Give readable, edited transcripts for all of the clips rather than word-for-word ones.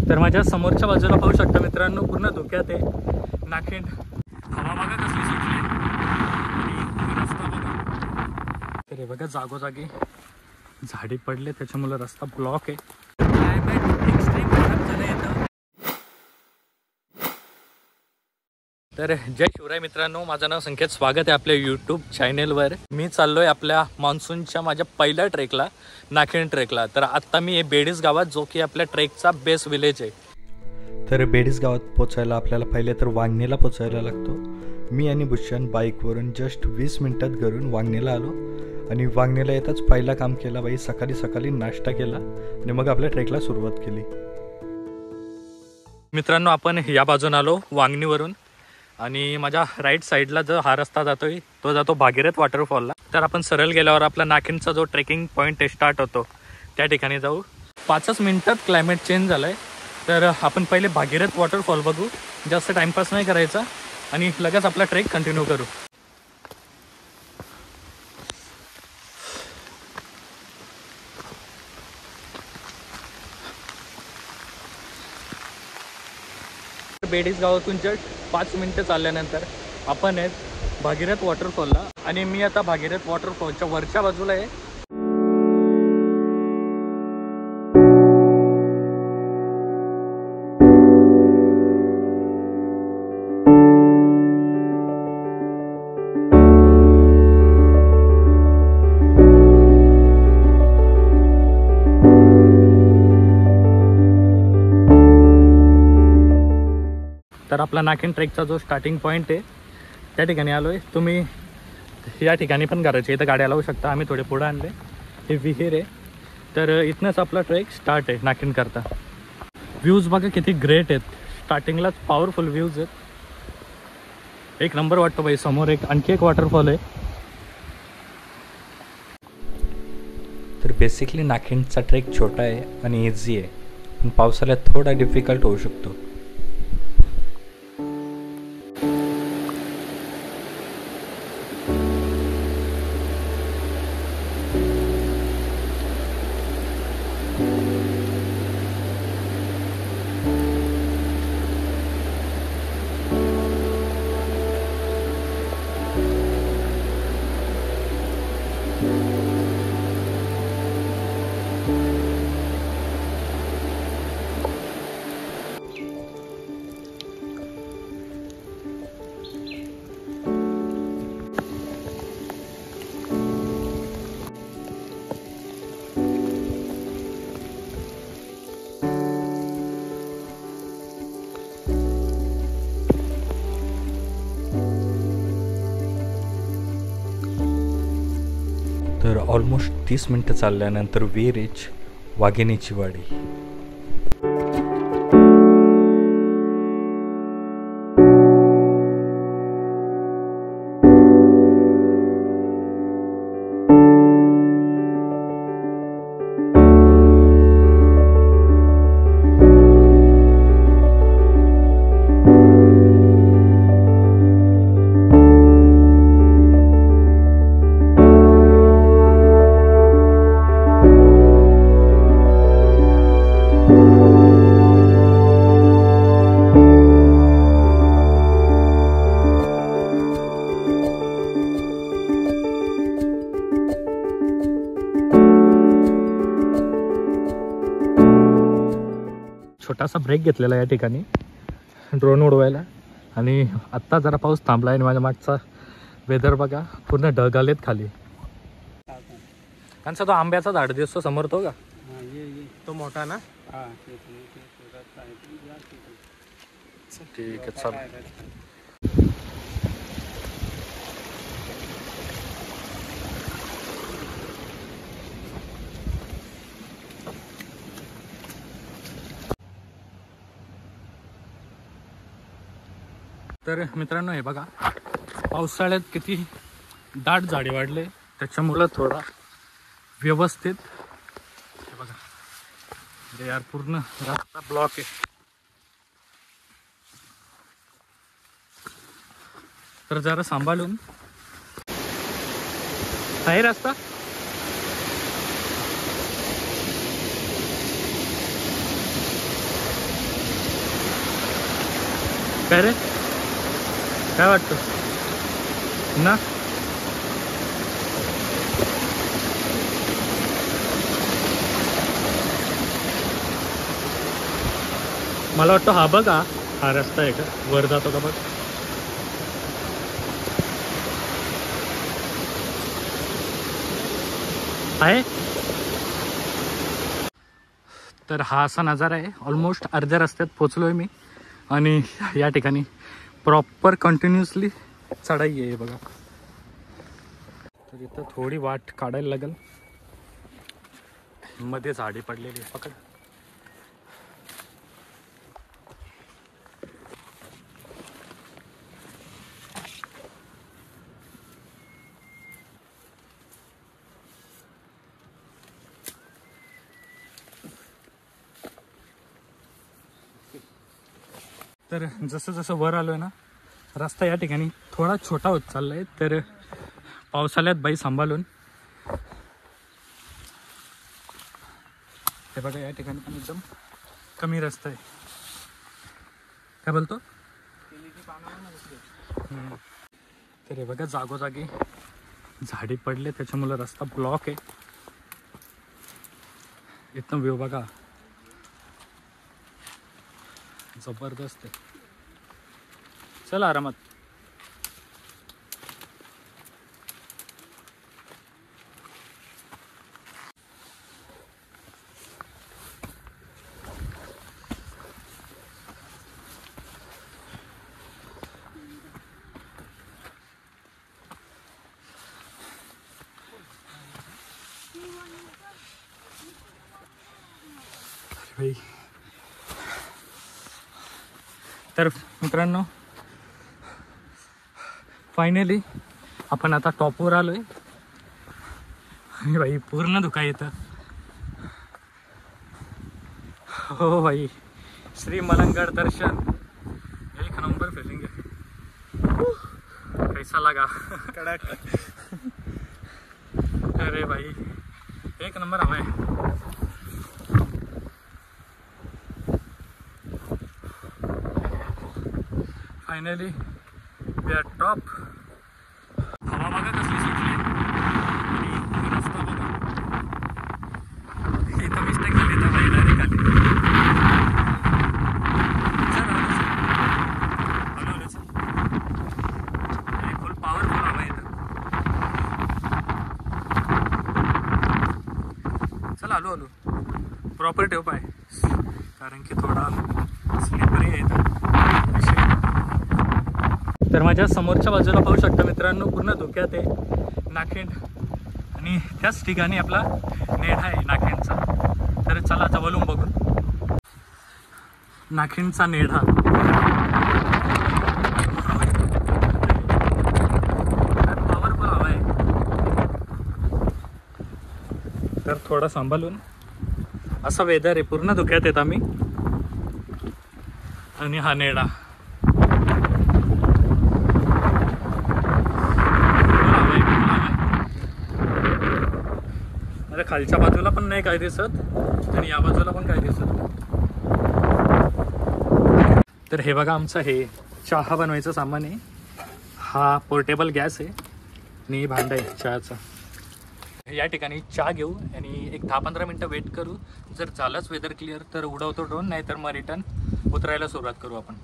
तर माझ्या समोरच्या बाजूला पाहू शकता मित्रांनो, पूर्ण धुक्यात आहे नाखिंड. हवा बघा कसली सुटली आणि रस्ता बघा. तर हे बघा जागोजागी झाडी पडले, त्याच्यामुळे रस्ता ब्लॉक आहे. क्लायमेट एक्स्ट्रीम खराब झालं येतं. तर जय शिवराय मित्रांनो, माझं नाव संकेत. स्वागत आहे आपल्या यूट्यूब चॅनेलवर. मी चाललोय आपल्या मान्सूनच्या माझ्या पहिल्या ट्रेकला, नाखिंड ट्रेकला. तर आत्ता मी बेडीस गावात, जो की आपल्या ट्रेकचा बेस विलेज आहे. तर बेडीस गावात पोचायला आपल्याला पहिले तर वांगणीला पोचायला लागतो. मी आणि भूषण बाईकवरून जस्ट 20 मिनिटात घरून वांगणीला आलो आणि वांगणीला येताच पहिला काम केला बाई, सकाळी नाश्ता केला आणि मग आपल्या ट्रेकला सुरुवात केली. मित्रांनो, आपण या बाजून आलो वांगणीवरून आणि माझ्या राईट साईडला जो हा रस्ता जातोय तो जातो भागीरथ वॉटरफॉलला. तर आपण सरळ गेल्यावर आपला नाखिंडचा जो ट्रेकिंग पॉईंट स्टार्ट होतो त्या ठिकाणी जाऊ. 5 मिनिटात क्लायमेट चेंज झालं आहे. तर आपण पहिले भागीरथ वॉटरफॉल बघू, जास्त टाईमपास नाही करायचा आणि लगेच आपला ट्रेक कंटिन्यू करू. बेडीस गावातून जस्ट 5 मिनिटं चालल्यानंतर आपण आहेत भागीरथ वॉटरफॉलला आणि मी आता भागीरथ वॉटरफॉलच्या वरच्या बाजूला आहे. तर आपला नाखिंड ट्रेकचा जो स्टार्टिंग पॉईंट आहे त्या ठिकाणी आलो आहे. तुम्ही या ठिकाणी पण करायचे, इथं गाड्या लावू शकता. आम्ही थोडे पुढं आणले, हे विहीर आहे. तर इथनंच आपला ट्रेक स्टार्ट आहे नाखिंड करता. व्ह्यूज बघा किती ग्रेट आहेत, स्टार्टिंगलाच पॉवरफुल व्ह्यूज आहेत. एक नंबर वाटतो बाई. समोर आणखी एक वॉटरफॉल आहे. तर बेसिकली नाखिंडचा ट्रेक छोटा आहे आणि इझी आहे, पण पावसाळ्यात थोडा डिफिकल्ट होऊ शकतो. तर ऑलमोस्ट 30 मिनिटं चालल्यानंतर वी रीच वाघिणीची वाडी. छोटासा ब्रेक घेतलेला या ठिकाणी ड्रोन उडवायला आणि आत्ता जरा पाऊस थांबला आहे आणि माझ्या मागचा वेदर बघा, पूर्ण ढग आलेत खाली. त्यांचा तो आंब्याचा झाड दिसतो समोर, तो का तो मोठा ना? ठीक आहे, चल. तर मित्रांनो, हे बघा पावसाळ्यात किती दाट झाडे वाढले, त्याच्यामुळं थोडा व्यवस्थित हे बघा, म्हणजे यार पूर्ण रस्ता ब्लॉक आहे. तर जरा सांभाळून आहे रस्ता. काय रे, काय वाटतं ना? मला वाटतं हा बघा, हा रस्ता आहे का वर जातो का बघ. आहे. तर हा असा नजारा आहे. ऑलमोस्ट अर्ध्या रस्त्यात पोचलो आहे मी आणि या ठिकाणी प्रॉपर कंटिन्युअसली चढाई आहे बघा. तर इथं थोडी वाट काढायला लागेल. मध्ये झाडी पडलेली आहे, पकड. तर जसं जसं वर आलो आहे ना, रस्ता या ठिकाणी थोडा छोटा होत चालला आहे. तर पावसाळ्यात बाई सांभाळून. हे बघा या ठिकाणी पण एकदम कमी रस्ता आहे. काय बोलतो? तर हे बघा जागोजागी झाडी पडले, त्याच्यामुळे रस्ता ब्लॉक आहे. इथं व्ह्यू बघा, जबरदस्त आहे. चला आरामात. भाई तर मित्रांनो, फायनली आपण आता टॉपवर आलोय. आणि भाई पूर्ण धुका येतं. हो भाई, श्री मलंगड दर्शन एक नंबर फिलिंग है. कैसा लगा? कड़क. अरे भाई एक नंबर हवा है. Finally we are top. हवा बघा कसली सुटली आणि रस्ता बघा. इथं मिस्टेक झाली तर भाई डायरेक्ट आली. फुल पॉवरफुल हवा इथं. चला आलो आलो. प्रॉपर ठेव पाय, कारण की थोडा स्लिपरी आहे इथं. तर माझ्या समोरच्या बाजूला पाहू शकता मित्रांनो, पूर्ण धुक्यात आहे नाखिंड. आणि त्याच ठिकाणी आपला नेढा आहे नाखिंडचा. तर चला जवळून बघू नाखिंडचा नेढा. पॉवरफुल हवा आहे. तर थोडा सांभाळून. असा वेदर आहे, पूर्ण धुक्यात येत आम्ही. आणि हा नेढा. अरे खालच्या बाजूला पण नाही काय दिसत आणि या बाजूला पण काय दिसत. तर हे बघा आमचं हे चहा बनवायचं सामान आहे. हा पोर्टेबल गॅस आहे आणि भांडं आहे चहाचं. या ठिकाणी चहा घेऊ आणि एक 10-15 मिनटं वेट करू. जर झालंच वेदर क्लिअर तर उडवतो ड्रोन, नाही तर मग रिटर्न उतरायला सुरुवात करू आपण.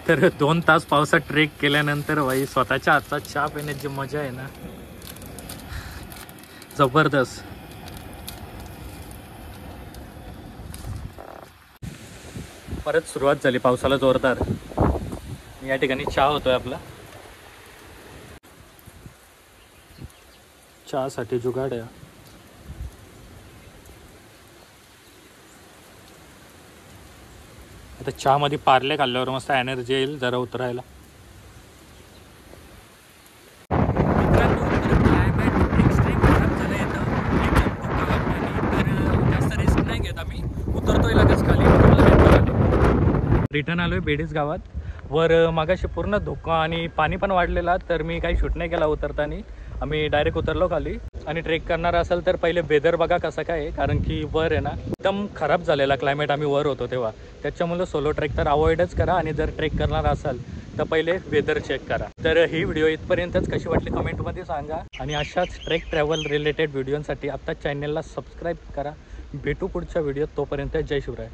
तर 2 तास पावसात ट्रेक केल्यानंतर भाई स्वतःच्या हातचा चहा पिण्याची मजा आहे ना, जबरदस्त. परत सुरुवात झाली पावसाला जोरदार. या ठिकाणी चहा होतोय आपला. चहासाठी जुगाड आहे. आता चहामध्ये पार्ले खाल्ल्यावर मस्त एनर्जी येईल जरा उतरायला. जास्त रिस्क नाही घेत आम्ही, उतरतोय लगेच खाली. रिटर्न आलोय बेडीस गावात. वर मागाशी पूर्ण धुकं आणि पाणी पण वाढलेला, तर मी काही शूट नाही केला उतरताना. आम्ही डायरेक्ट उतरलो खाली. आणि ट्रेक करणार असेल तर पहिले वेदर बघा कसं काय आहे, कारण की वर आहे ना एकदम खराब झालेला क्लायमेट. आम्ही वर होतो तेव्हा, त्याच्यामुळे सोलो ट्रेक तर अवॉइडच करा. आणि जर ट्रेक करणार असाल तर पहिले वेदर चेक करा. तर ही व्हिडिओ इथपर्यंतच. कशी वाटली कमेंटमध्ये सांगा. आणि अशाच ट्रेक ट्रॅव्हल रिलेटेड व्हिडिओसाठी आत्ताच चॅनलला सबस्क्राईब करा. भेटू पुढच्या व्हिडिओत. तोपर्यंत जय शिवराय.